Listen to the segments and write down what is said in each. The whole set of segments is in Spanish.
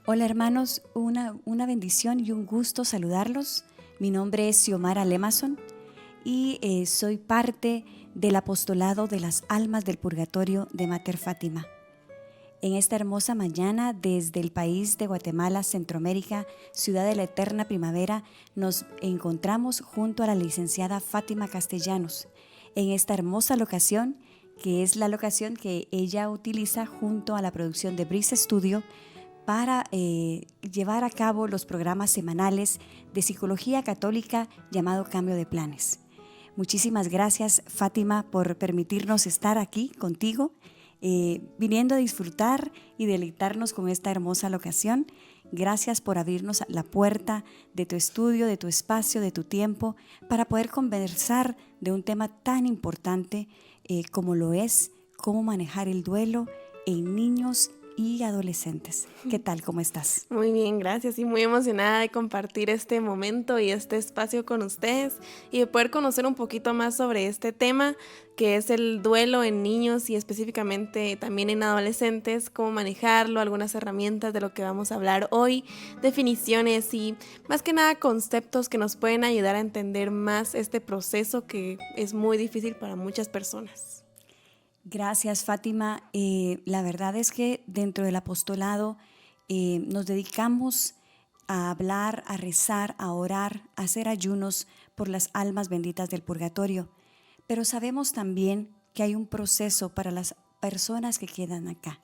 Hola hermanos, una bendición y un gusto saludarlos. Mi nombre es Xiomara Lemason y soy parte del apostolado de las almas del purgatorio de Mater Fátima. En esta hermosa mañana, desde el país de Guatemala, Centroamérica, ciudad de la eterna primavera, nos encontramos junto a la licenciada Fátima Castellanos en esta hermosa locación, que es la locación que ella utiliza junto a la producción de Breeze Studio para llevar a cabo los programas semanales de psicología católica llamado Cambio de Planes. Muchísimas gracias, Fátima, por permitirnos estar aquí contigo, viniendo a disfrutar y deleitarnos con esta hermosa locación. Gracias por abrirnos la puerta de tu estudio, de tu espacio, de tu tiempo, para poder conversar de un tema tan importante como lo es cómo manejar el duelo en niños y adolescentes. ¿Qué tal? ¿Cómo estás? Muy bien, gracias, y muy emocionada de compartir este momento y este espacio con ustedes y de poder conocer un poquito más sobre este tema que es el duelo en niños y específicamente también en adolescentes, cómo manejarlo, algunas herramientas de lo que vamos a hablar hoy, definiciones y más que nada conceptos que nos pueden ayudar a entender más este proceso que es muy difícil para muchas personas. Gracias, Fátima. La verdad es que dentro del apostolado nos dedicamos a hablar, a rezar, a orar, a hacer ayunos por las almas benditas del purgatorio. Pero sabemos también que hay un proceso para las personas que quedan acá.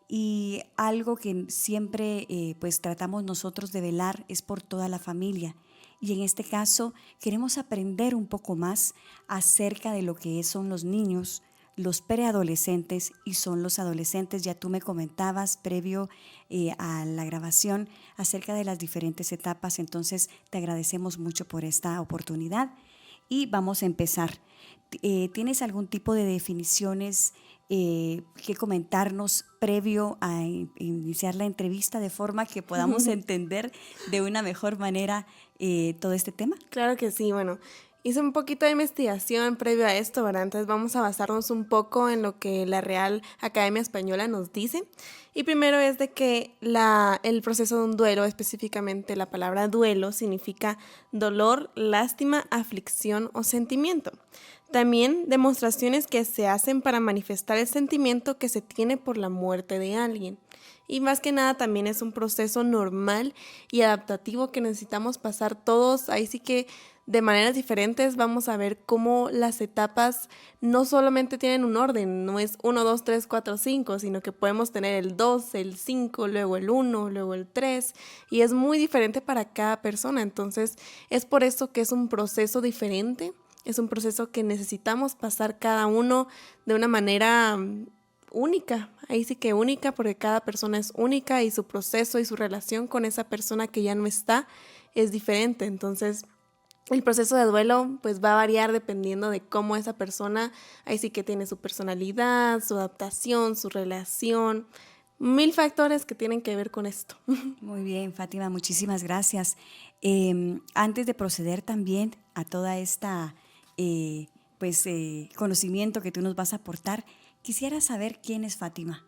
Y algo que siempre pues tratamos nosotros de velar es por toda la familia. Y en este caso queremos aprender un poco más acerca de lo que son los niños, los preadolescentes y son los adolescentes. Ya tú me comentabas previo a la grabación acerca de las diferentes etapas, entonces te agradecemos mucho por esta oportunidad y vamos a empezar. ¿Tienes algún tipo de definiciones que comentarnos previo a iniciar la entrevista de forma que podamos entender de una mejor manera todo este tema? Claro que sí, bueno, hice un poquito de investigación previo a esto, ¿verdad? Entonces vamos a basarnos un poco en lo que la Real Academia Española nos dice. Y primero es de que el proceso de un duelo, específicamente la palabra duelo, significa dolor, lástima, aflicción o sentimiento. También demostraciones que se hacen para manifestar el sentimiento que se tiene por la muerte de alguien. Y más que nada también es un proceso normal y adaptativo que necesitamos pasar todos. Ahí sí que de maneras diferentes vamos a ver cómo las etapas no solamente tienen un orden, no es 1, 2, 3, 4, 5, sino que podemos tener el 2, el 5, luego el 1, luego el 3, y es muy diferente para cada persona. Entonces es por eso que es un proceso diferente, es un proceso que necesitamos pasar cada uno de una manera única, ahí sí que única, porque cada persona es única y su proceso y su relación con esa persona que ya no está es diferente. Entonces el proceso de duelo pues va a variar dependiendo de cómo esa persona, ahí sí que tiene su personalidad, su adaptación, su relación, 1000 factores que tienen que ver con esto. Muy bien, Fátima, muchísimas gracias. Antes de proceder también a toda esta conocimiento que tú nos vas a aportar, quisiera saber quién es Fátima.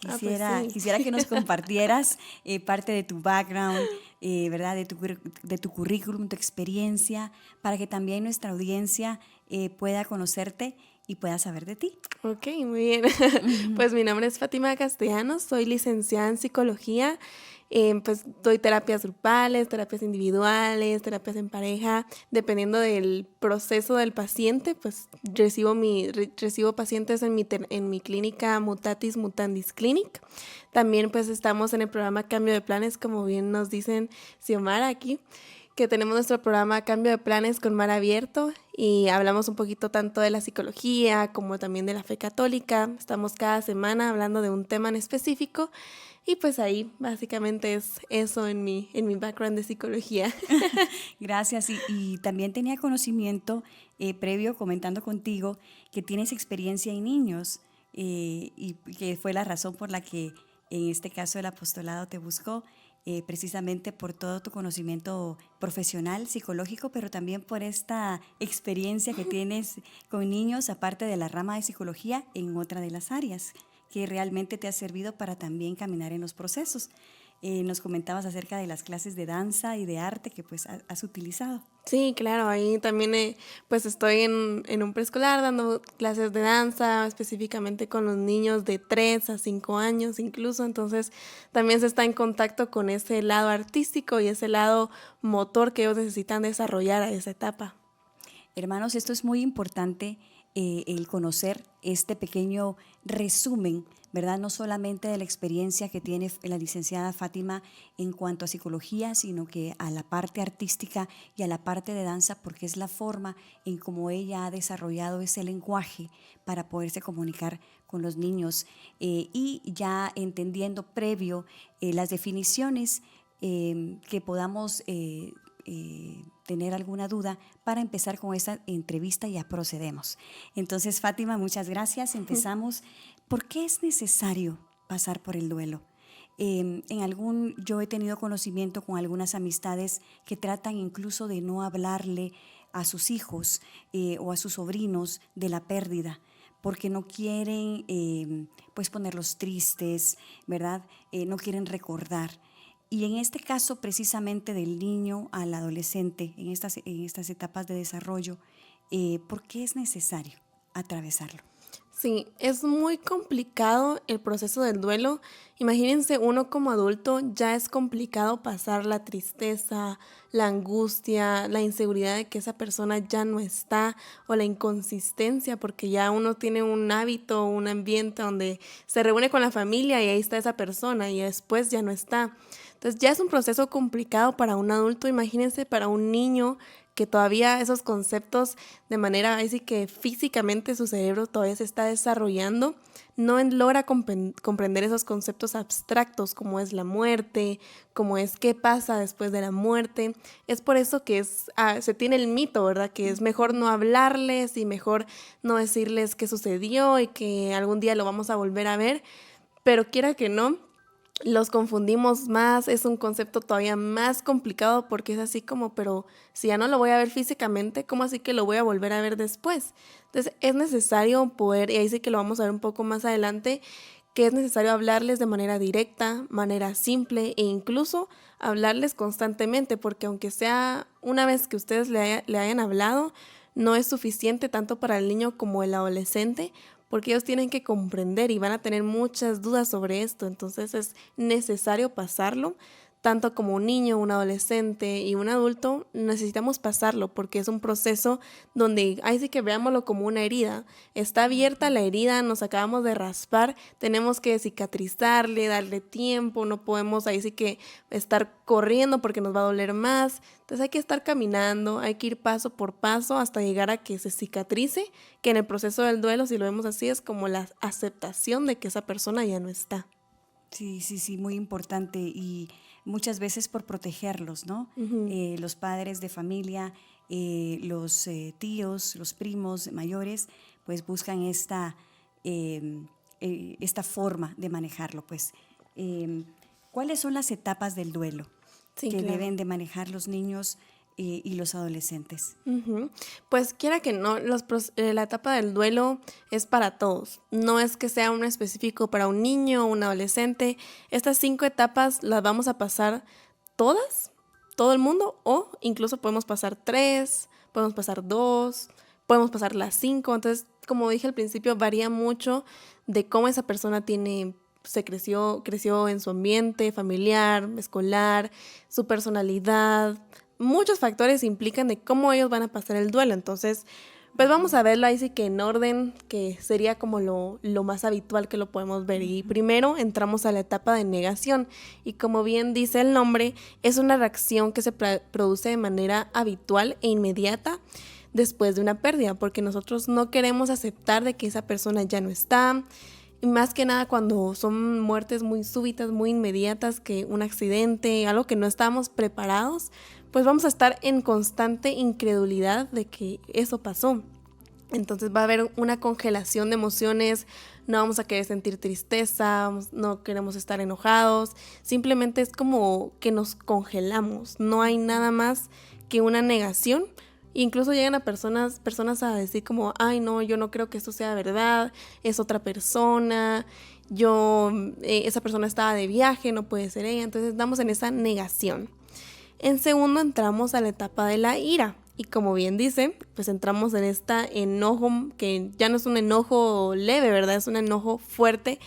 Pues sí. Quisiera que nos compartieras parte de tu background, ¿verdad? De tu currículum, tu experiencia, para que también nuestra audiencia pueda conocerte y pueda saber de ti. Ok, muy bien. Pues mi nombre es Fátima Castellanos, soy licenciada en psicología. Pues doy terapias grupales, terapias individuales, terapias en pareja, dependiendo del proceso del paciente. Pues recibo pacientes en mi clínica Mutatis Mutandis Clinic. También pues estamos en el programa Cambio de Planes, como bien nos dicen Xiomara aquí, que tenemos nuestro programa Cambio de Planes con Mar Abierto y hablamos un poquito tanto de la psicología como también de la fe católica. Estamos cada semana hablando de un tema en específico y pues ahí básicamente es eso en mi background de psicología. Gracias. Y también tenía conocimiento previo comentando contigo que tienes experiencia en niños y que fue la razón por la que en este caso el apostolado te buscó. Precisamente por todo tu conocimiento profesional, psicológico, pero también por esta experiencia que tienes con niños, aparte de la rama de psicología, en otra de las áreas que realmente te ha servido para también caminar en los procesos. Nos comentabas acerca de las clases de danza y de arte que pues has utilizado. Sí, claro, ahí también pues estoy en un preescolar dando clases de danza, específicamente con los niños de 3 a 5 años incluso, entonces también se está en contacto con ese lado artístico y ese lado motor que ellos necesitan desarrollar a esa etapa. Hermanos, esto es muy importante, el conocer este pequeño resumen, ¿verdad? No solamente de la experiencia que tiene la licenciada Fátima en cuanto a psicología, sino que a la parte artística y a la parte de danza, porque es la forma en cómo ella ha desarrollado ese lenguaje para poderse comunicar con los niños, y ya entendiendo previo las definiciones, que podamos tener alguna duda para empezar con esta entrevista. Ya procedemos. Entonces, Fátima, muchas gracias. Empezamos. ¿Por qué es necesario pasar por el duelo? Yo he tenido conocimiento con algunas amistades que tratan incluso de no hablarle a sus hijos o a sus sobrinos de la pérdida, porque no quieren pues ponerlos tristes, ¿verdad? No quieren recordar. Y en este caso precisamente del niño al adolescente, en estas etapas de desarrollo, ¿por qué es necesario atravesarlo? Sí, es muy complicado el proceso del duelo. Imagínense, uno como adulto ya es complicado pasar la tristeza, la angustia, la inseguridad de que esa persona ya no está o la inconsistencia porque ya uno tiene un hábito, un ambiente donde se reúne con la familia y ahí está esa persona y después ya no está. Entonces ya es un proceso complicado para un adulto, imagínense para un niño que todavía esos conceptos de manera así que físicamente su cerebro todavía se está desarrollando, no logra comprender esos conceptos abstractos como es la muerte, como es qué pasa después de la muerte. Es por eso que se tiene el mito, ¿verdad? Que es mejor no hablarles y mejor no decirles qué sucedió y que algún día lo vamos a volver a ver, pero quiera que no, los confundimos más, es un concepto todavía más complicado porque es así como, pero si ya no lo voy a ver físicamente, ¿cómo así que lo voy a volver a ver después? Entonces es necesario poder, y ahí sí que lo vamos a ver un poco más adelante, que es necesario hablarles de manera directa, manera simple e incluso hablarles constantemente, porque aunque sea una vez que ustedes le hayan hablado, no es suficiente tanto para el niño como el adolescente, porque ellos tienen que comprender y van a tener muchas dudas sobre esto, entonces es necesario pasarlo, tanto como un niño, un adolescente y un adulto, necesitamos pasarlo porque es un proceso donde, ahí sí que veámoslo como una herida, está abierta la herida, nos acabamos de raspar, tenemos que cicatrizarle, darle tiempo, no podemos ahí sí que estar corriendo porque nos va a doler más, entonces hay que estar caminando, hay que ir paso por paso hasta llegar a que se cicatrice, que en el proceso del duelo, si lo vemos así, es como la aceptación de que esa persona ya no está. Sí, muy importante, y muchas veces por protegerlos, ¿no? Uh-huh. Los padres de familia, los tíos, los primos mayores, pues buscan esta forma de manejarlo, pues. ¿Cuáles son las etapas del duelo Sí, que claro. deben de manejar los niños y los adolescentes? Uh-huh. Pues quiera que no, la etapa del duelo es para todos. No es que sea uno específico para un niño o un adolescente. Estas 5 etapas las vamos a pasar todas, todo el mundo, o incluso podemos pasar 3, podemos pasar 2, podemos pasar las 5. Entonces, como dije al principio, varía mucho de cómo esa persona creció en su ambiente familiar, escolar, su personalidad. Muchos factores implican de cómo ellos van a pasar el duelo. Entonces, pues vamos a verlo ahí sí que en orden, que sería como lo más habitual que lo podemos ver. Y primero entramos a la etapa de negación. Y como bien dice el nombre, es una reacción que se produce de manera habitual e inmediata después de una pérdida, porque nosotros no queremos aceptar de que esa persona ya no está. Y más que nada cuando son muertes muy súbitas, muy inmediatas, que un accidente, algo que no estábamos preparados, pues vamos a estar en constante incredulidad de que eso pasó. Entonces va a haber una congelación de emociones, no vamos a querer sentir tristeza, no queremos estar enojados, simplemente es como que nos congelamos, no hay nada más que una negación Incluso llegan a personas a decir como, ay no, yo no creo que esto sea verdad, es otra persona, esa persona estaba de viaje, no puede ser ella. Entonces estamos en esa negación. En segundo entramos a la etapa de la ira. Y como bien dice, pues entramos en este enojo, que ya no es un enojo leve, ¿verdad? Es un enojo fuerte,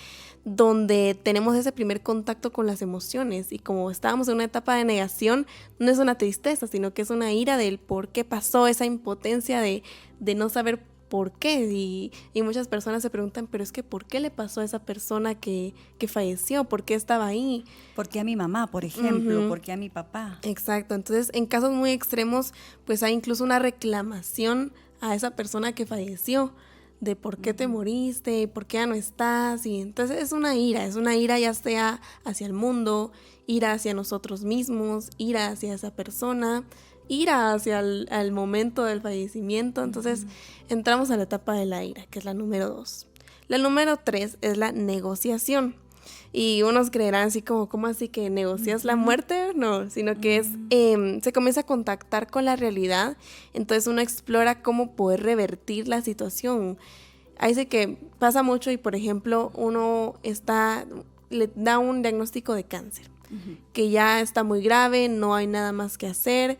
donde tenemos ese primer contacto con las emociones. Y como estábamos en una etapa de negación, no es una tristeza, sino que es una ira del por qué pasó, esa impotencia de no saber por qué. Y muchas personas se preguntan, pero es que ¿por qué le pasó a esa persona que falleció? ¿Por qué estaba ahí? ¿Por qué a mi mamá, por ejemplo? Uh-huh. ¿Por qué a mi papá? Exacto. Entonces, en casos muy extremos, pues hay incluso una reclamación a esa persona que falleció, de por qué te moriste, por qué ya no estás. Y entonces es una ira ya sea hacia el mundo, ira hacia nosotros mismos, ira hacia esa persona, ira hacia el momento del fallecimiento. Entonces entramos a la etapa de la ira, que es la número 2. La número 3 es la negociación. Y unos creerán así como, ¿cómo así que negocias la muerte? No, sino que se comienza a contactar con la realidad. Entonces uno explora cómo poder revertir la situación. Ahí sí que pasa mucho y, por ejemplo, le da un diagnóstico de cáncer, que ya está muy grave, no hay nada más que hacer,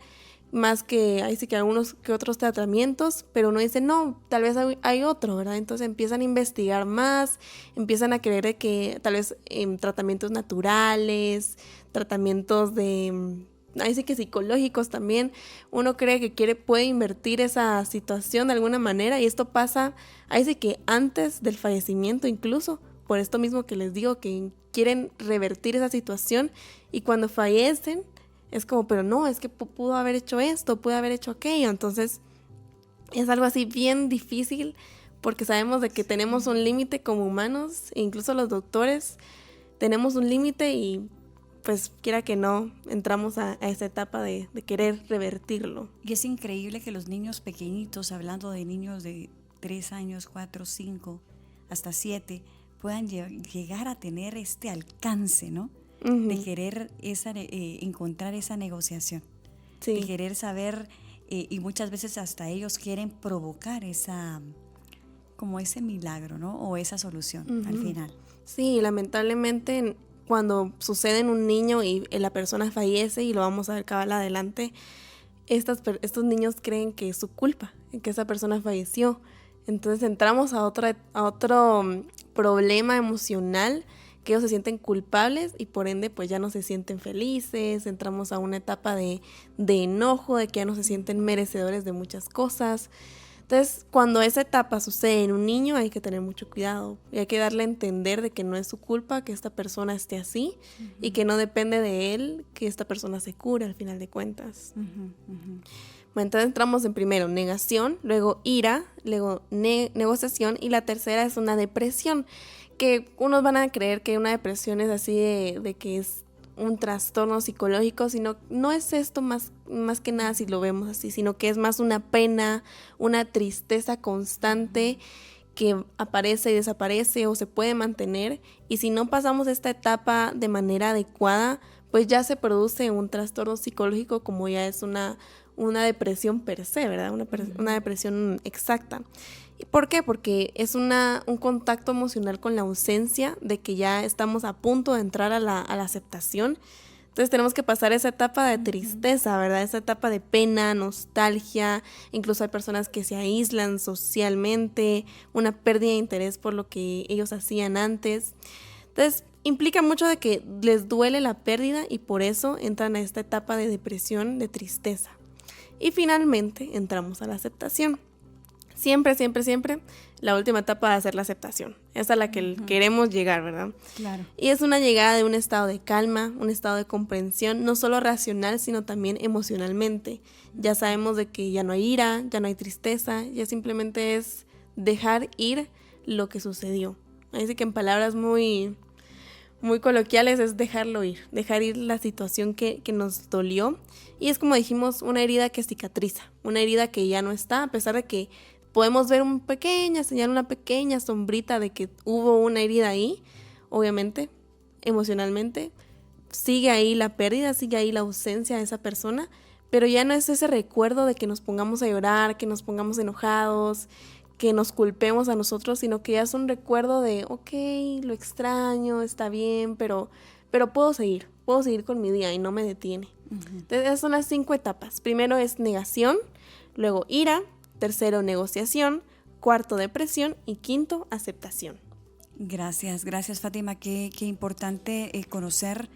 más que ahí sí que algunos que otros tratamientos, pero uno dice, no, tal vez hay otro, ¿verdad? Entonces empiezan a investigar más, empiezan a creer que tal vez tratamientos naturales, tratamientos ahí sí que psicológicos también, uno cree que puede invertir esa situación de alguna manera, y esto pasa, ahí sí que antes del fallecimiento incluso, por esto mismo que les digo, que quieren revertir esa situación, y cuando fallecen, es como, pero no, es que pudo haber hecho esto, pudo haber hecho aquello. Entonces es algo así bien difícil, porque sabemos de que tenemos un límite como humanos, e incluso los doctores tenemos un límite, y pues quiera que no, entramos a esa etapa de querer revertirlo. Y es increíble que los niños pequeñitos, hablando de niños de 3 años, 4, 5, hasta 7, puedan llegar a tener este alcance, ¿no? Uh-huh. De querer encontrar esa negociación, sí. De querer saber, y muchas veces hasta ellos quieren provocar como ese milagro, ¿no? O esa solución, uh-huh, al final. Sí, lamentablemente cuando sucede en un niño y la persona fallece, y lo vamos a ver cabal adelante, estos niños creen que es su culpa, que esa persona falleció. Entonces entramos a otro problema emocional, que ellos se sienten culpables y por ende pues ya no se sienten felices. Entramos a una etapa de enojo, de que ya no se sienten merecedores de muchas cosas. Entonces, cuando esa etapa sucede en un niño, hay que tener mucho cuidado y hay que darle a entender de que no es su culpa que esta persona esté así, uh-huh, y que no depende de él que esta persona se cure al final de cuentas. Uh-huh, uh-huh. Bueno, entonces entramos en primero negación, luego ira, luego negociación, y la tercera es una depresión, que unos van a creer que una depresión es así de que es un trastorno psicológico, sino no es esto más que nada si lo vemos así, sino que es más una pena, una tristeza constante que aparece y desaparece o se puede mantener, y si no pasamos esta etapa de manera adecuada, pues ya se produce un trastorno psicológico, como ya es una depresión per se, ¿verdad? Una depresión exacta. ¿Y por qué? Porque es un contacto emocional con la ausencia, de que ya estamos a punto de entrar a la aceptación. Entonces tenemos que pasar esa etapa de tristeza, ¿verdad? Esa etapa de pena, nostalgia, incluso hay personas que se aíslan socialmente, una pérdida de interés por lo que ellos hacían antes. Entonces implica mucho de que les duele la pérdida y por eso entran a esta etapa de depresión, de tristeza. Y finalmente entramos a la aceptación. Siempre, siempre, siempre la última etapa va a ser la aceptación. Esa es a la que queremos llegar, ¿verdad? Claro. Y es una llegada de un estado de calma, un estado de comprensión, no solo racional, sino también emocionalmente. Ya sabemos de que ya no hay ira, ya no hay tristeza, ya simplemente es dejar ir lo que sucedió. Así que en palabras muy, muy coloquiales es dejarlo ir, dejar ir la situación que nos dolió. Y es como dijimos, una herida que cicatriza, una herida que ya no está, a pesar de que podemos ver una pequeña señal, una pequeña sombrita de que hubo una herida ahí. Obviamente, emocionalmente, sigue ahí la pérdida, sigue ahí la ausencia de esa persona, pero ya no es ese recuerdo de que nos pongamos a llorar, que nos pongamos enojados, que nos culpemos a nosotros, sino que ya es un recuerdo de, ok, lo extraño, está bien, pero puedo seguir con mi día y no me detiene. Entonces esas son las 5 etapas. Primero es negación, luego ira, tercero negociación, cuarto depresión y quinto aceptación. Gracias Fátima, qué importante conocer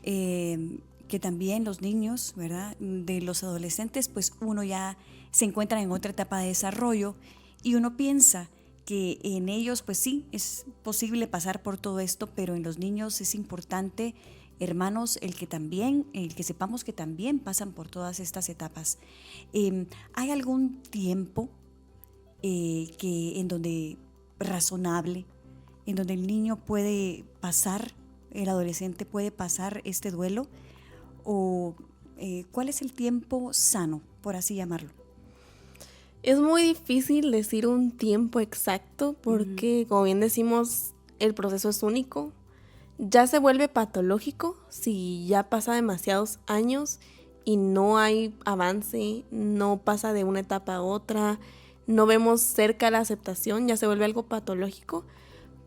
que también los niños, ¿verdad? De los adolescentes, pues uno ya se encuentra en otra etapa de desarrollo y uno piensa que en ellos, pues sí, es posible pasar por todo esto, pero en los niños es importante, hermanos, el que sepamos que también pasan por todas estas etapas. ¿Hay algún tiempo que en donde razonable, en donde el niño puede pasar, el adolescente puede pasar este duelo? ¿O cuál es el tiempo sano, por así llamarlo? Es muy difícil decir un tiempo exacto porque, como bien decimos, el proceso es único. Ya se vuelve patológico si ya pasa demasiados años y no hay avance, no pasa de una etapa a otra, no vemos cerca la aceptación, ya se vuelve algo patológico.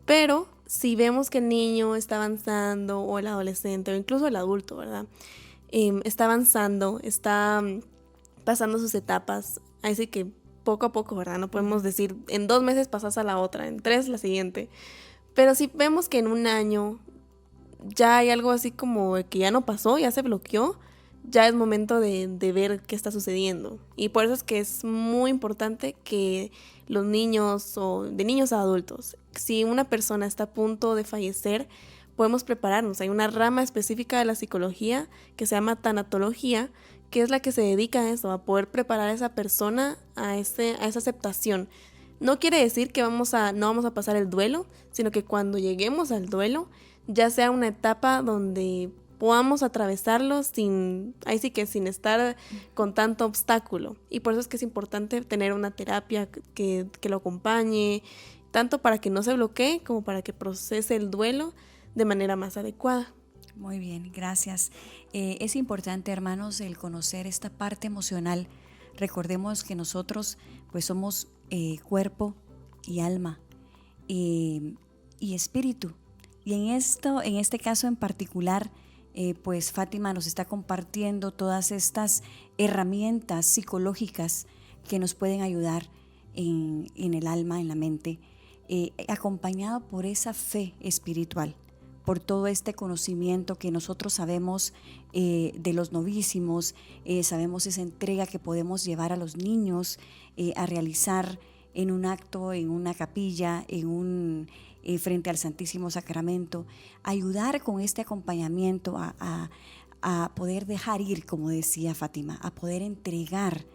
Pero si vemos que el niño está avanzando, o el adolescente, o incluso el adulto, ¿verdad? Está avanzando, está pasando sus etapas, así que poco a poco, ¿verdad? No podemos decir, en 2 meses pasas a la otra, en 3 la siguiente. Pero si vemos que en un año ya hay algo así como que ya no pasó, ya se bloqueó, ya es momento de ver qué está sucediendo. Y por eso es que es muy importante que los niños, o de niños a adultos, si una persona está a punto de fallecer, podemos prepararnos. Hay una rama específica de la psicología que se llama tanatología, que es la que se dedica a eso, a poder preparar a esa persona a esa aceptación. No quiere decir que no vamos a pasar el duelo, sino que cuando lleguemos al duelo, ya sea una etapa donde podamos atravesarlo sin estar con tanto obstáculo. Y por eso es que es importante tener una terapia que lo acompañe, tanto para que no se bloquee como para que procese el duelo de manera más adecuada. Muy bien, gracias. Es importante, hermanos, el conocer esta parte emocional. Recordemos que nosotros pues somos cuerpo y alma y espíritu. Y en este caso en particular, pues Fátima nos está compartiendo todas estas herramientas psicológicas que nos pueden ayudar en el alma, en la mente, acompañado por esa fe espiritual, por todo este conocimiento que nosotros sabemos de los novísimos, sabemos esa entrega que podemos llevar a los niños a realizar en un acto, en una capilla, frente al Santísimo Sacramento, ayudar con este acompañamiento a poder dejar ir, como decía Fátima, a poder entregar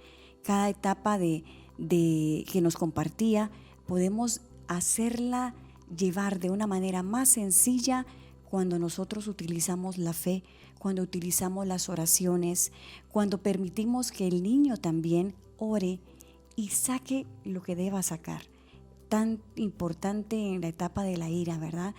cada etapa que nos compartía, podemos hacerla llevar de una manera más sencilla cuando nosotros utilizamos la fe, cuando utilizamos las oraciones, cuando permitimos que el niño también ore y saque lo que deba sacar. Tan importante en la etapa de la ira, ¿verdad?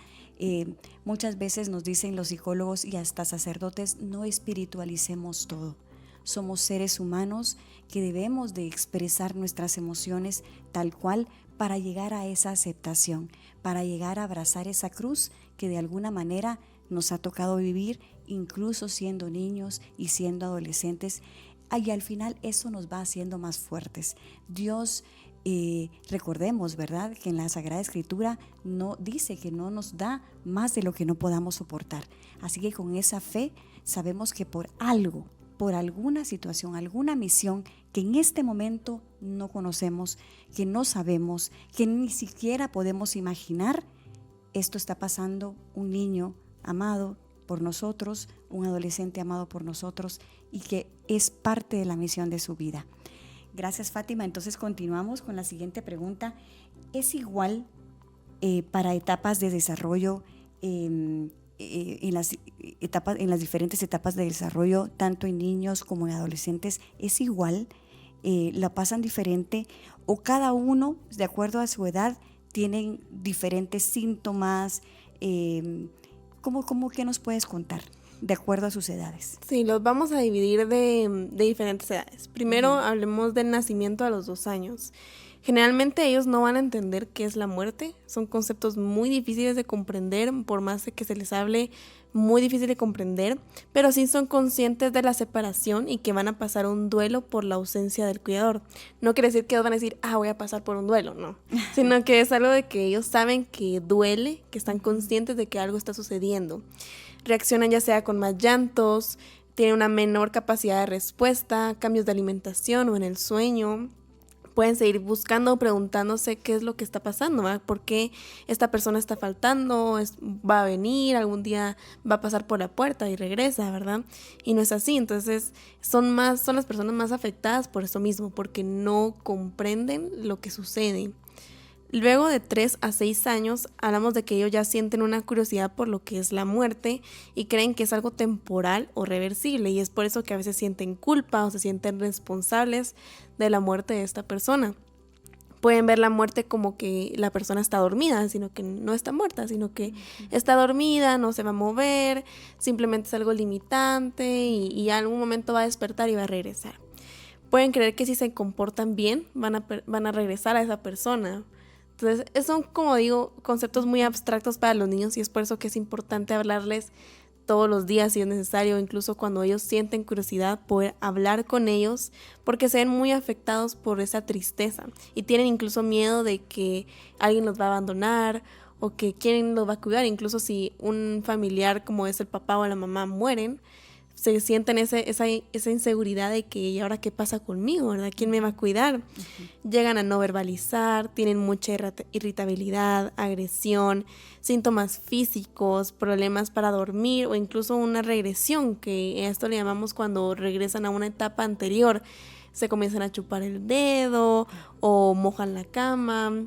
Muchas veces nos dicen los psicólogos y hasta sacerdotes, no espiritualicemos todo. Somos seres humanos que debemos de expresar nuestras emociones tal cual para llegar a esa aceptación, para llegar a abrazar esa cruz que de alguna manera nos ha tocado vivir, incluso siendo niños y siendo adolescentes, y al final eso nos va haciendo más fuertes. Dios, recordemos, ¿verdad?, que en la Sagrada Escritura no dice que no nos da más de lo que no podamos soportar. Así que con esa fe sabemos que por algo, por alguna situación, alguna misión que en este momento no conocemos, que no sabemos, que ni siquiera podemos imaginar, esto está pasando un niño amado por nosotros, un adolescente amado por nosotros y que es parte de la misión de su vida. Gracias, Fátima. Entonces continuamos con la siguiente pregunta. ¿Es igual para etapas de desarrollo en las diferentes etapas de desarrollo, tanto en niños como en adolescentes? ¿Es igual? ¿La pasan diferente? ¿O cada uno, de acuerdo a su edad, tienen diferentes síntomas? ¿Cómo qué nos puedes contar? de acuerdo a sus edades. Sí, los vamos a dividir de diferentes edades. Primero hablemos del nacimiento a los 2 años. Generalmente ellos no van a entender qué es la muerte. Son conceptos muy difíciles de comprender, por más de que se les hable, muy difícil de comprender, pero sí son conscientes de la separación y que van a pasar un duelo por la ausencia del cuidador. No quiere decir que ellos van a decir, voy a pasar por un duelo, no. Sino que es algo de que ellos saben que duele, que están conscientes de que algo está sucediendo. Reaccionan ya sea con más llantos, tienen una menor capacidad de respuesta, cambios de alimentación o en el sueño. Pueden seguir buscando o preguntándose qué es lo que está pasando, ¿verdad? ¿Por qué esta persona está faltando? ¿Va a venir? ¿Algún día va a pasar por la puerta y regresa, verdad? Y no es así. Entonces son las personas más afectadas por eso mismo, porque no comprenden lo que sucede. Luego de 3 a 6 años, hablamos de que ellos ya sienten una curiosidad por lo que es la muerte y creen que es algo temporal o reversible, y es por eso que a veces sienten culpa o se sienten responsables de la muerte de esta persona. Pueden ver la muerte como que la persona está dormida, sino que no está muerta, sino que está dormida, no se va a mover, simplemente es algo limitante y en algún momento va a despertar y va a regresar. Pueden creer que si se comportan bien, van a regresar a esa persona. Entonces, son, como digo, conceptos muy abstractos para los niños, y es por eso que es importante hablarles todos los días si es necesario, incluso cuando ellos sienten curiosidad, poder hablar con ellos, porque se ven muy afectados por esa tristeza y tienen incluso miedo de que alguien los va a abandonar o que quién los va a cuidar. Incluso si un familiar como es el papá o la mamá mueren, se sienten esa inseguridad de que ¿y ahora qué pasa conmigo, verdad? ¿Quién me va a cuidar? Llegan a no verbalizar, tienen mucha irritabilidad, agresión, síntomas físicos, problemas para dormir o incluso una regresión, que esto le llamamos cuando regresan a una etapa anterior. Se comienzan a chupar el dedo o mojan la cama.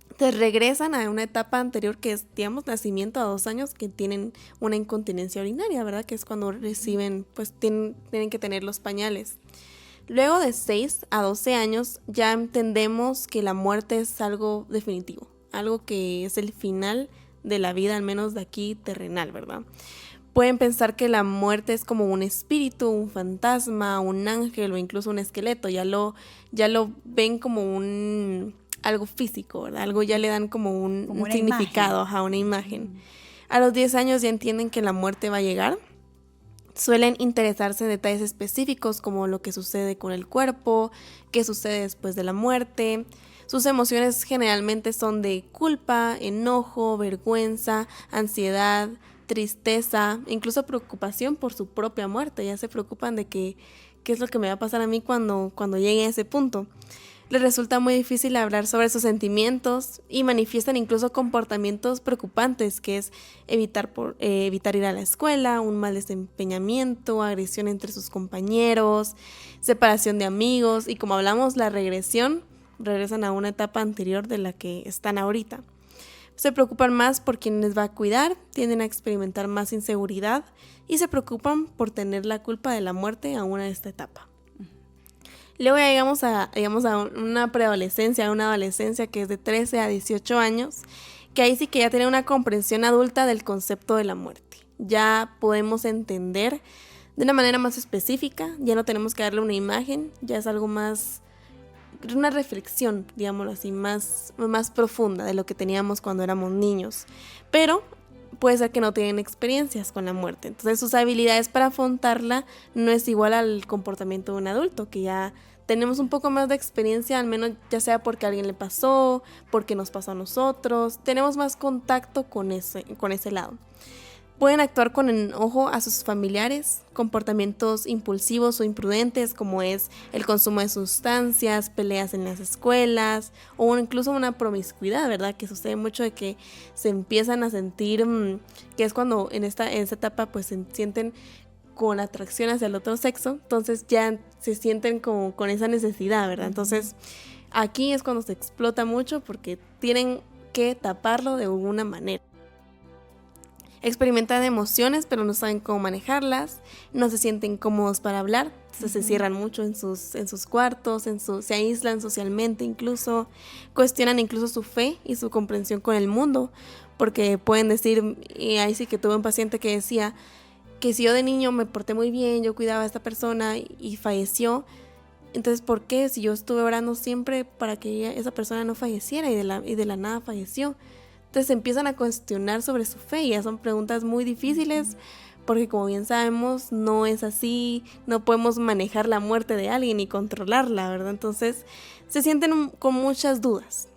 Entonces regresan a una etapa anterior, que es, digamos, nacimiento a 2 años, que tienen una incontinencia urinaria, ¿verdad? Que es cuando reciben, pues tienen que tener los pañales. Luego de 6 a 12 años ya entendemos que la muerte es algo definitivo, algo que es el final de la vida, al menos de aquí terrenal, ¿verdad? Pueden pensar que la muerte es como un espíritu, un fantasma, un ángel o incluso un esqueleto. Ya lo ven como algo físico, ¿verdad? Algo ya le dan como un significado, una imagen. A los 10 años ya entienden que la muerte va a llegar. Suelen interesarse en detalles específicos como lo que sucede con el cuerpo, qué sucede después de la muerte. Sus emociones generalmente son de culpa, enojo, vergüenza, ansiedad, tristeza, incluso preocupación por su propia muerte. Ya se preocupan de qué es lo que me va a pasar a mí cuando llegue a ese punto. Les resulta muy difícil hablar sobre sus sentimientos y manifiestan incluso comportamientos preocupantes, que es evitar ir a la escuela, un mal desempeñamiento, agresión entre sus compañeros, separación de amigos, y como hablamos, la regresión, regresan a una etapa anterior de la que están ahorita. Se preocupan más por quién les va a cuidar, tienden a experimentar más inseguridad y se preocupan por tener la culpa de la muerte aún en esta etapa. Luego ya llegamos a una preadolescencia, una adolescencia que es de 13 a 18 años, que ahí sí que ya tiene una comprensión adulta del concepto de la muerte. Ya podemos entender de una manera más específica, ya no tenemos que darle una imagen, ya es algo más, una reflexión, digámoslo así, más profunda de lo que teníamos cuando éramos niños. Pero puede ser que no tienen experiencias con la muerte, entonces sus habilidades para afrontarla no es igual al comportamiento de un adulto, que ya tenemos un poco más de experiencia, al menos ya sea porque a alguien le pasó, porque nos pasó a nosotros, tenemos más contacto con ese lado. Pueden actuar con enojo a sus familiares, comportamientos impulsivos o imprudentes como es el consumo de sustancias, peleas en las escuelas o incluso una promiscuidad, ¿verdad? Que sucede mucho de que se empiezan a sentir, que es cuando en esta etapa pues se sienten con atracción hacia el otro sexo, entonces ya se sienten como con esa necesidad, ¿verdad? Entonces aquí es cuando se explota mucho porque tienen que taparlo de alguna manera. Experimentan emociones, pero no saben cómo manejarlas, no se sienten cómodos para hablar, entonces se cierran mucho en sus cuartos, se aíslan socialmente incluso, cuestionan incluso su fe y su comprensión con el mundo, porque pueden decir, y ahí sí que tuve un paciente que decía que si yo de niño me porté muy bien, yo cuidaba a esta persona y falleció, entonces ¿por qué si yo estuve orando siempre para que esa persona no falleciera y de la nada falleció? Entonces empiezan a cuestionar sobre su fe y ya son preguntas muy difíciles porque como bien sabemos no es así, no podemos manejar la muerte de alguien y controlarla, ¿verdad? Entonces se sienten con muchas dudas.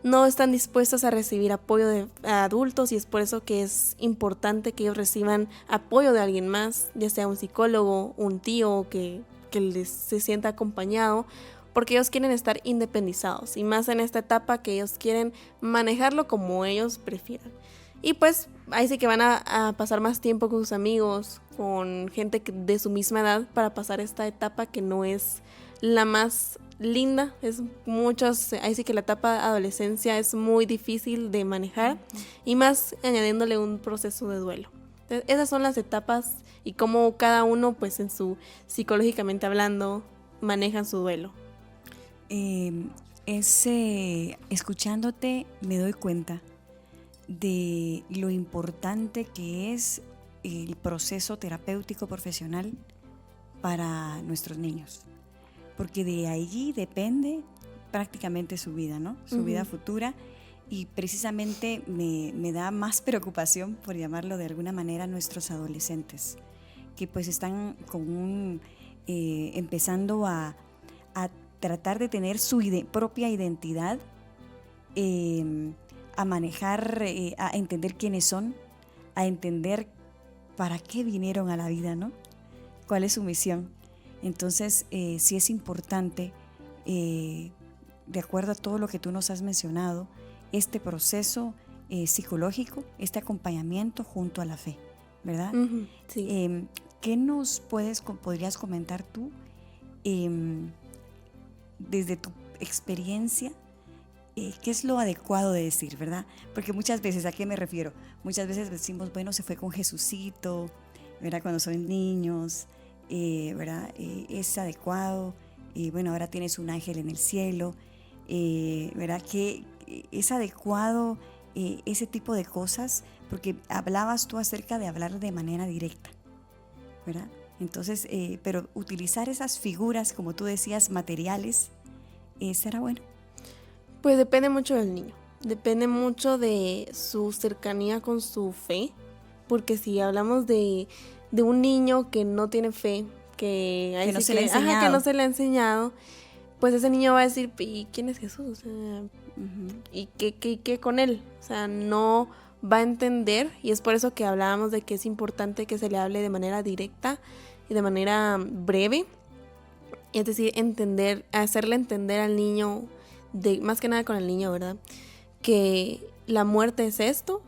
No están dispuestos a recibir apoyo de adultos y es por eso que es importante que ellos reciban apoyo de alguien más, ya sea un psicólogo, un tío que se sienta acompañado, porque ellos quieren estar independizados y más en esta etapa que ellos quieren manejarlo como ellos prefieran. Y pues ahí sí que van a pasar más tiempo con sus amigos, con gente de su misma edad para pasar esta etapa que no es la más linda. Ahí sí que la etapa de adolescencia es muy difícil de manejar y más añadiéndole un proceso de duelo. Entonces, esas son las etapas y cómo cada uno pues psicológicamente hablando manejan su duelo. Escuchándote me doy cuenta de lo importante que es el proceso terapéutico profesional para nuestros niños, porque de allí depende prácticamente su vida, ¿no? Su vida futura, y precisamente me da más preocupación, por llamarlo de alguna manera, nuestros adolescentes, que pues están empezando a tratar de tener su propia identidad, a manejar, a entender quiénes son, a entender para qué vinieron a la vida, ¿no? ¿Cuál es su misión? Entonces, sí es importante, de acuerdo a todo lo que tú nos has mencionado, este proceso psicológico, este acompañamiento junto a la fe, ¿verdad? Sí. ¿Qué nos podrías comentar tú desde tu experiencia? ¿Qué es lo adecuado de decir, verdad? Porque muchas veces, ¿a qué me refiero? Muchas veces decimos, bueno, se fue con Jesucito, ¿verdad? Cuando son niños, ¿verdad? Es adecuado, bueno, ahora tienes un ángel en el cielo, ¿verdad? Que es adecuado ese tipo de cosas, porque hablabas tú acerca de hablar de manera directa, ¿verdad? Entonces, pero utilizar esas figuras, como tú decías, materiales, ¿será bueno? Pues depende mucho del niño, depende mucho de su cercanía con su fe, porque si hablamos de un niño que no tiene fe, que no se le ha enseñado, pues ese niño va a decir, ¿y quién es Jesús? ¿Y qué con él? O sea, no va a entender, y es por eso que hablábamos de que es importante que se le hable de manera directa y de manera breve, es decir, hacerle entender al niño, más que nada con el niño, ¿verdad? Que la muerte es esto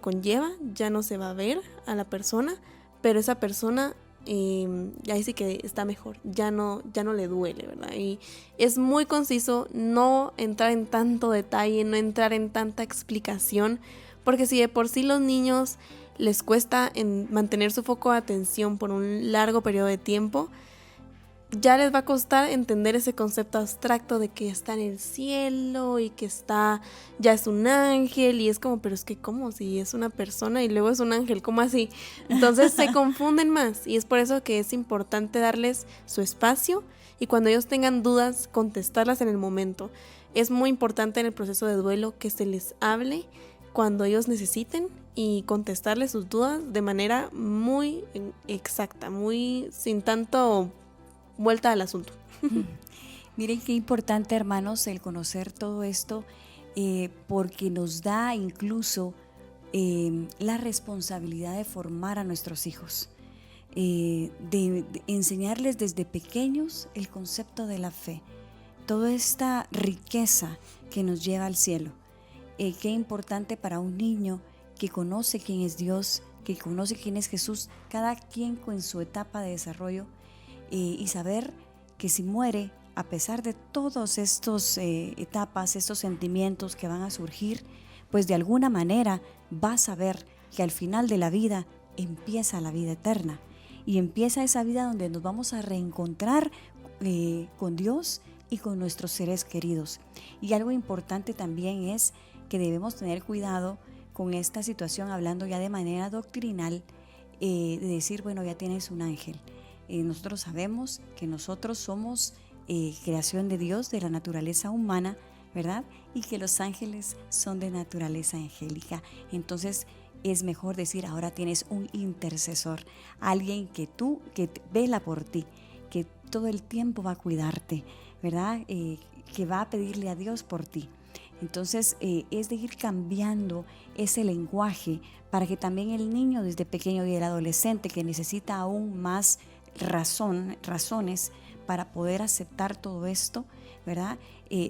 conlleva, ya no se va a ver a la persona, pero esa persona ahí sí que está mejor, ya no le duele, ¿verdad? Y es muy conciso, no entrar en tanto detalle, no entrar en tanta explicación, porque si de por sí los niños les cuesta mantener su foco de atención por un largo periodo de tiempo, ya les va a costar entender ese concepto abstracto de que está en el cielo y que ya es un ángel, y es como, pero es que ¿cómo? Si es una persona y luego es un ángel, ¿cómo así? Entonces se confunden más, y es por eso que es importante darles su espacio y cuando ellos tengan dudas, contestarlas en el momento. Es muy importante en el proceso de duelo que se les hable cuando ellos necesiten y contestarles sus dudas de manera muy exacta, muy sin tanto vuelta al asunto. Miren qué importante, hermanos, el conocer todo esto, porque nos da incluso la responsabilidad de formar a nuestros hijos, de enseñarles desde pequeños el concepto de la fe, toda esta riqueza que nos lleva al cielo. Qué importante para un niño que conoce quién es Dios, que conoce quién es Jesús, cada quien con su etapa de desarrollo, y saber que si muere, a pesar de todas estas etapas, estos sentimientos que van a surgir, pues de alguna manera va a saber que al final de la vida empieza la vida eterna, y empieza esa vida donde nos vamos a reencontrar con Dios y con nuestros seres queridos. Y algo importante también es que debemos tener cuidado con esta situación, hablando ya de manera doctrinal, de decir, bueno, ya tienes un ángel. Nosotros sabemos que nosotros somos creación de Dios, de la naturaleza humana, ¿verdad? Y que los ángeles son de naturaleza angélica. Entonces es mejor decir, ahora tienes un intercesor, alguien que vela por ti, que todo el tiempo va a cuidarte, ¿verdad? Que va a pedirle a Dios por ti. Entonces es de ir cambiando ese lenguaje para que también el niño desde pequeño y el adolescente que necesita aún más razones para poder aceptar todo esto, ¿verdad?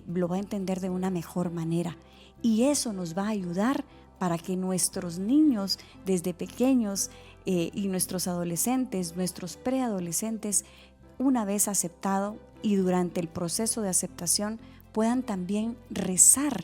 Lo va a entender de una mejor manera. Y eso nos va a ayudar para que nuestros niños desde pequeños y nuestros adolescentes, nuestros preadolescentes, una vez aceptado y durante el proceso de aceptación, puedan también rezar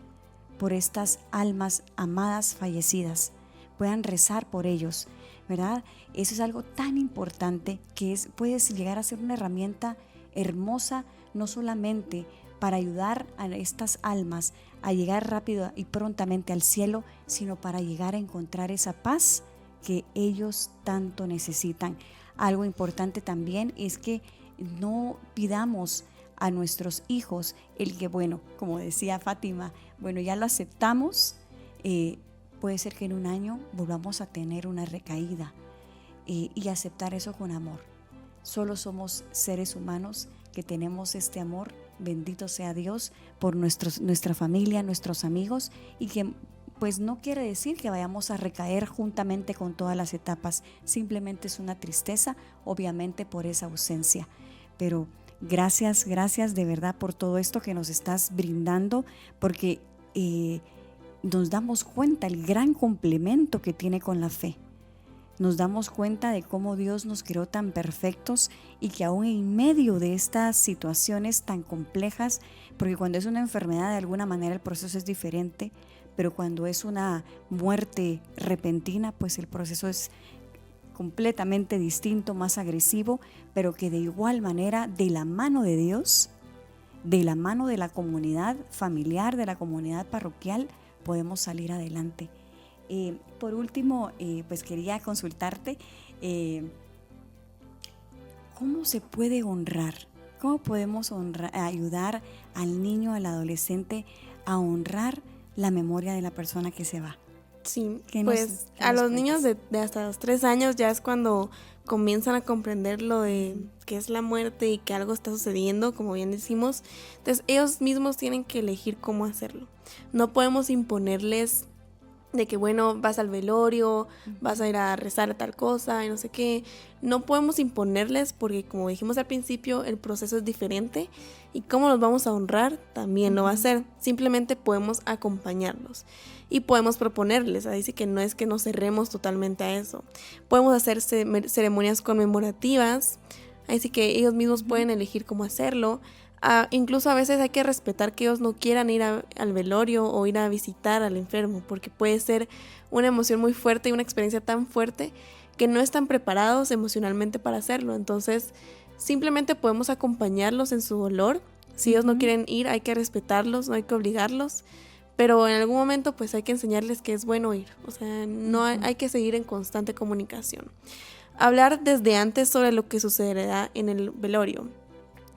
por estas almas amadas fallecidas, puedan rezar por ellos, ¿verdad? Eso es algo tan importante que puede llegar a ser una herramienta hermosa, no solamente para ayudar a estas almas a llegar rápido y prontamente al cielo, sino para llegar a encontrar esa paz que ellos tanto necesitan. Algo importante también es que no pidamos a nuestros hijos el que, bueno, como decía Fátima, bueno, ya lo aceptamos, puede ser que en un año volvamos a tener una recaída y aceptar eso con amor. Solo somos seres humanos que tenemos este amor, bendito sea Dios, por nuestra familia, nuestros amigos, y que pues no quiere decir que vayamos a recaer juntamente con todas las etapas, simplemente es una tristeza, obviamente por esa ausencia, pero gracias de verdad por todo esto que nos estás brindando, porque nos damos cuenta el gran complemento que tiene con la fe. Nos damos cuenta de cómo Dios nos creó tan perfectos y que aún en medio de estas situaciones tan complejas, porque cuando es una enfermedad de alguna manera el proceso es diferente, pero cuando es una muerte repentina, pues el proceso es completamente distinto, más agresivo, pero que de igual manera, de la mano de Dios, de la mano de la comunidad familiar, de la comunidad parroquial, podemos salir adelante. Por último, pues quería consultarte, ¿cómo se puede honrar? ¿Cómo podemos ayudar al niño, al adolescente a honrar la memoria de la persona que se va? Sí, pues a los niños de hasta los 3 años ya es cuando comienzan a comprender lo de qué es la muerte y que algo está sucediendo, como bien decimos. Entonces ellos mismos tienen que elegir cómo hacerlo. No podemos imponerles de que bueno, vas al velorio, vas a ir a rezar a tal cosa y no sé qué. No podemos imponerles porque, como dijimos al principio, el proceso es diferente y cómo los vamos a honrar también lo va a ser. Simplemente podemos acompañarlos y podemos proponerles, así que no es que nos cerremos totalmente a eso. Podemos hacer ceremonias conmemorativas, así que ellos mismos pueden elegir cómo hacerlo. Incluso a veces hay que respetar que ellos no quieran ir al velorio o ir a visitar al enfermo, porque puede ser una emoción muy fuerte y una experiencia tan fuerte que no están preparados emocionalmente para hacerlo. Entonces simplemente podemos acompañarlos en su dolor. Si ellos no quieren ir, hay que respetarlos, no hay que obligarlos, pero en algún momento pues hay que enseñarles que es bueno ir. O sea, no hay que seguir en constante comunicación. Hablar desde antes sobre lo que sucederá en el velorio.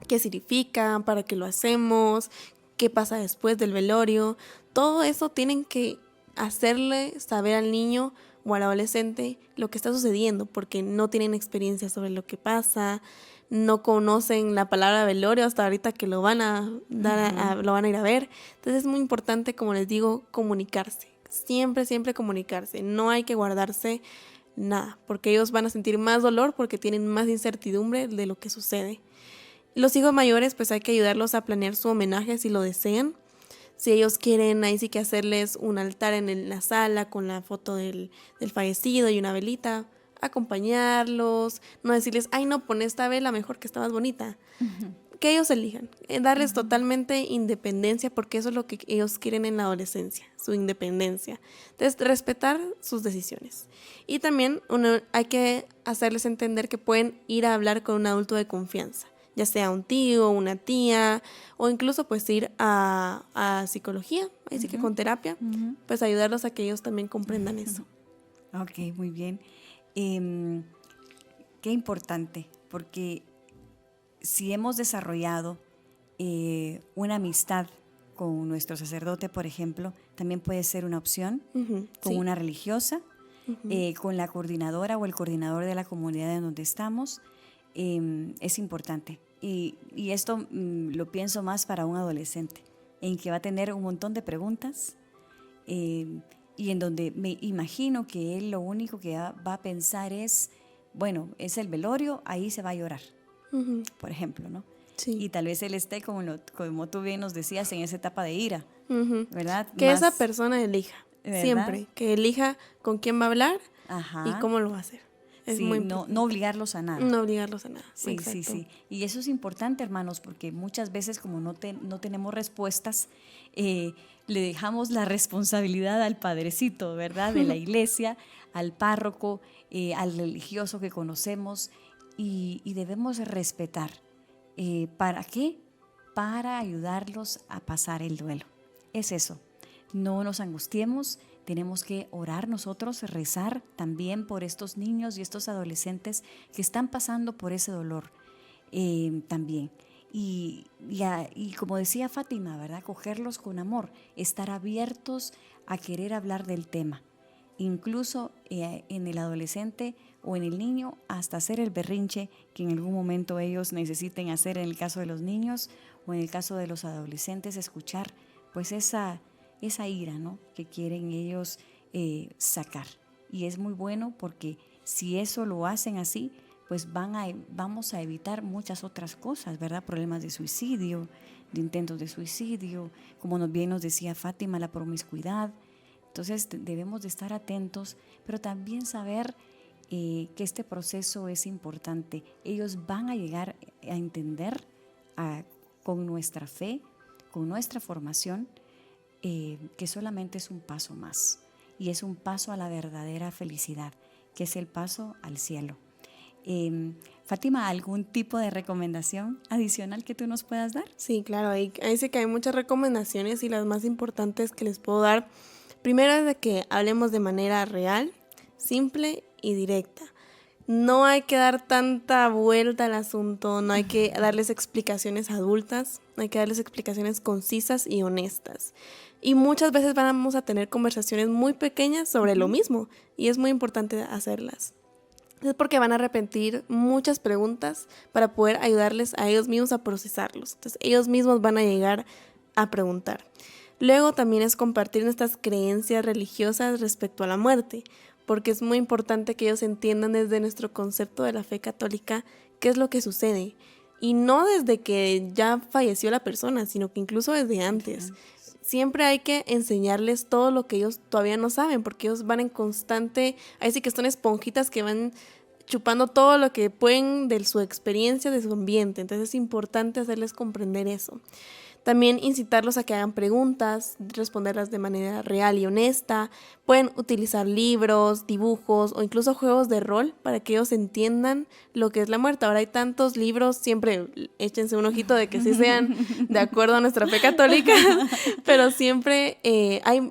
¿Qué significa? ¿Para qué lo hacemos? ¿Qué pasa después del velorio? Todo eso tienen que hacerle saber al niño o al adolescente lo que está sucediendo, porque no tienen experiencia sobre lo que pasa, no conocen la palabra velorio hasta ahorita que lo van a dar lo van a ir a ver. Entonces es muy importante, como les digo, comunicarse. Siempre comunicarse. No hay que guardarse nada, porque ellos van a sentir más dolor porque tienen más incertidumbre de lo que sucede. Los hijos mayores, pues hay que ayudarlos a planear su homenaje si lo desean. Si ellos quieren, ahí sí que hacerles un altar en la sala con la foto del fallecido y una velita. Acompañarlos, no decirles, ay no, pon esta vela mejor que está más bonita. Que ellos elijan, darles totalmente independencia, porque eso es lo que ellos quieren en la adolescencia, su independencia. Entonces, respetar sus decisiones. Y también hay que hacerles entender que pueden ir a hablar con un adulto de confianza, ya sea un tío, una tía, o incluso pues ir a psicología, así que con terapia, pues ayudarlos a que ellos también comprendan eso. Ok, muy bien. Qué importante, porque si hemos desarrollado una amistad con nuestro sacerdote, por ejemplo, también puede ser una opción, con Sí. una religiosa, con la coordinadora o el coordinador de la comunidad en donde estamos, es importante. Y esto lo pienso más para un adolescente, en que va a tener un montón de preguntas y en donde me imagino que él lo único que va a pensar es, bueno, es el velorio, ahí se va a llorar, por ejemplo, ¿no? Sí. Y tal vez él esté, como tú bien nos decías, en esa etapa de ira, ¿verdad? Que Más, esa persona elija, ¿verdad? siempre, que elija con quién va a hablar y Ajá. cómo lo va a hacer. Es Sí, muy no importante. obligarlos a nada. No obligarlos a nada. Sí, Exacto. sí. Y eso es importante, hermanos, porque muchas veces como no tenemos respuestas, le dejamos la responsabilidad al padrecito, ¿verdad? De la iglesia, al párroco, al religioso que conocemos y debemos respetar. ¿Para qué? Para ayudarlos a pasar el duelo. Es eso. No nos angustiemos. Tenemos que orar nosotros, rezar también por estos niños y estos adolescentes que están pasando por ese dolor también. Y como decía Fátima, ¿verdad? Cogerlos con amor, estar abiertos a querer hablar del tema. Incluso en el adolescente o en el niño, hasta hacer el berrinche que en algún momento ellos necesiten hacer, en el caso de los niños o en el caso de los adolescentes, escuchar pues esa ira, ¿no? Que quieren ellos sacar. Y es muy bueno porque si eso lo hacen así, pues vamos a evitar muchas otras cosas, ¿verdad? Problemas de suicidio, de intentos de suicidio, como bien nos decía Fátima, la promiscuidad. Entonces debemos de estar atentos, pero también saber que este proceso es importante. Ellos van a llegar a entender con nuestra fe, con nuestra formación, que solamente es un paso más y es un paso a la verdadera felicidad, que es el paso al cielo. Fátima, ¿algún tipo de recomendación adicional que tú nos puedas dar? Sí, claro, ahí sí que hay muchas recomendaciones y las más importantes que les puedo dar. Primero es de que hablemos de manera real, simple y directa. No hay que dar tanta vuelta al asunto, no hay que darles explicaciones adultas, no hay que darles explicaciones concisas y honestas. Y muchas veces vamos a tener conversaciones muy pequeñas sobre lo mismo y es muy importante hacerlas. Es porque van a repetir muchas preguntas para poder ayudarles a ellos mismos a procesarlos. Entonces ellos mismos van a llegar a preguntar. Luego también es compartir nuestras creencias religiosas respecto a la muerte, porque es muy importante que ellos entiendan desde nuestro concepto de la fe católica qué es lo que sucede. Y no desde que ya falleció la persona, sino que incluso desde antes. Siempre hay que enseñarles todo lo que ellos todavía no saben, porque ellos van en constante, ahí sí que son esponjitas que van chupando todo lo que pueden de su experiencia, de su ambiente. Entonces es importante hacerles comprender eso. También incitarlos a que hagan preguntas, responderlas de manera real y honesta. Pueden utilizar libros, dibujos o incluso juegos de rol para que ellos entiendan lo que es la muerte. Ahora hay tantos libros, siempre échense un ojito de que sí sean de acuerdo a nuestra fe católica, pero siempre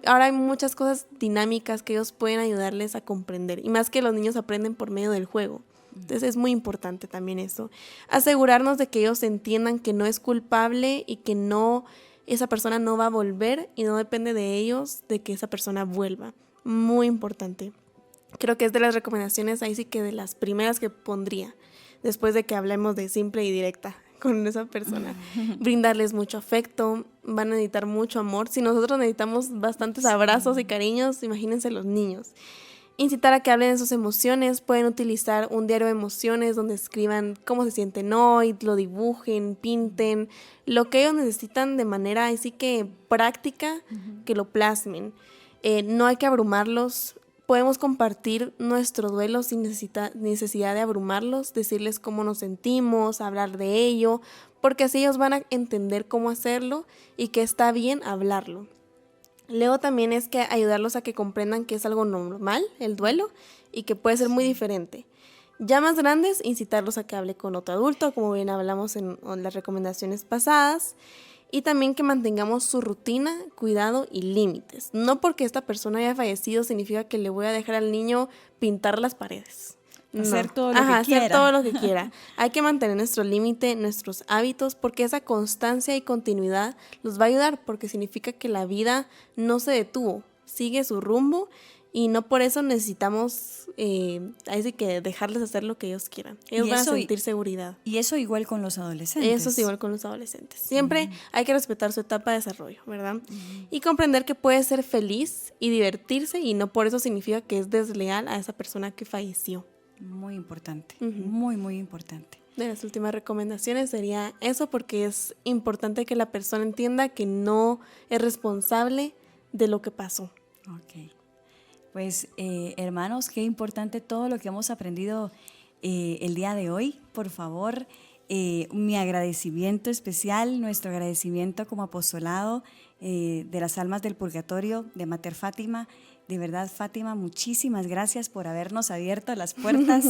ahora hay muchas cosas dinámicas que ellos pueden ayudarles a comprender. Y más que los niños aprenden por medio del juego. Entonces es muy importante también eso. Asegurarnos de que ellos entiendan que no es culpable y que esa persona no va a volver y no depende de ellos de que esa persona vuelva. Muy importante. Creo que es de las recomendaciones ahí sí que de las primeras que pondría después de que hablemos de simple y directa con esa persona. Brindarles mucho afecto, van a necesitar mucho amor. Si nosotros necesitamos bastantes abrazos y cariños, imagínense los niños. Incitar a que hablen de sus emociones, pueden utilizar un diario de emociones donde escriban cómo se sienten hoy, lo dibujen, pinten, lo que ellos necesitan de manera así que práctica, que lo plasmen. No hay que abrumarlos, podemos compartir nuestro duelo sin necesidad de abrumarlos, decirles cómo nos sentimos, hablar de ello, porque así ellos van a entender cómo hacerlo y que está bien hablarlo. Luego también es que ayudarlos a que comprendan que es algo normal, el duelo, y que puede ser muy diferente. Ya más grandes, incitarlos a que hable con otro adulto, como bien hablamos en las recomendaciones pasadas. y también que mantengamos su rutina, cuidado y límites. No porque esta persona haya fallecido significa que le voy a dejar al niño pintar las paredes. Hacer todo lo que hacer quiera. todo lo que quiera. Hay que mantener nuestro límite, nuestros hábitos, porque esa constancia y continuidad los va a ayudar, porque significa que la vida no se detuvo, sigue su rumbo y no por eso necesitamos así que dejarles hacer lo que ellos quieran. Ellos van a sentir seguridad. Y eso igual con los adolescentes. Eso es igual con los adolescentes. Siempre hay que respetar su etapa de desarrollo, ¿verdad? Y comprender que puede ser feliz y divertirse y no por eso significa que es desleal a esa persona que falleció. Muy importante, muy, muy importante. De las últimas recomendaciones sería eso, porque es importante que la persona entienda que no es responsable de lo que pasó. Ok. Pues hermanos, qué importante todo lo que hemos aprendido el día de hoy. Por favor, mi agradecimiento especial, nuestro agradecimiento como apostolado de las almas del purgatorio de Mater Fátima. De verdad, Fátima, muchísimas gracias por habernos abierto las puertas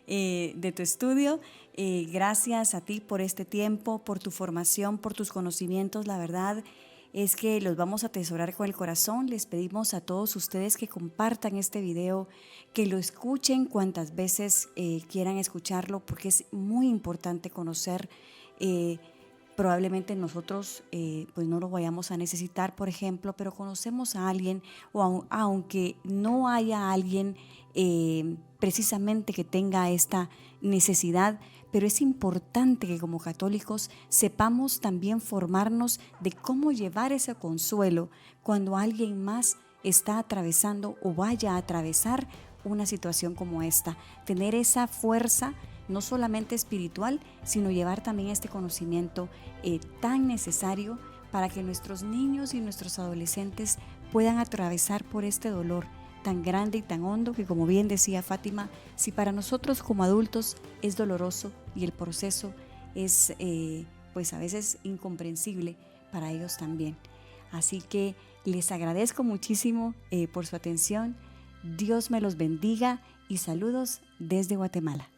de tu estudio. Gracias a ti por este tiempo, por tu formación, por tus conocimientos. La verdad es que los vamos a atesorar con el corazón. Les pedimos a todos ustedes que compartan este video, que lo escuchen cuantas veces quieran escucharlo, porque es muy importante conocer. Probablemente nosotros pues no lo vayamos a necesitar, por ejemplo, pero conocemos a alguien, o aunque no haya alguien precisamente que tenga esta necesidad, pero es importante que como católicos sepamos también formarnos de cómo llevar ese consuelo cuando alguien más está atravesando o vaya a atravesar una situación como esta. Tener esa fuerza no solamente espiritual, sino llevar también este conocimiento tan necesario para que nuestros niños y nuestros adolescentes puedan atravesar por este dolor tan grande y tan hondo que, como bien decía Fátima, si para nosotros como adultos es doloroso y el proceso es pues a veces incomprensible, para ellos también. Así que les agradezco muchísimo por su atención. Dios me los bendiga y saludos desde Guatemala.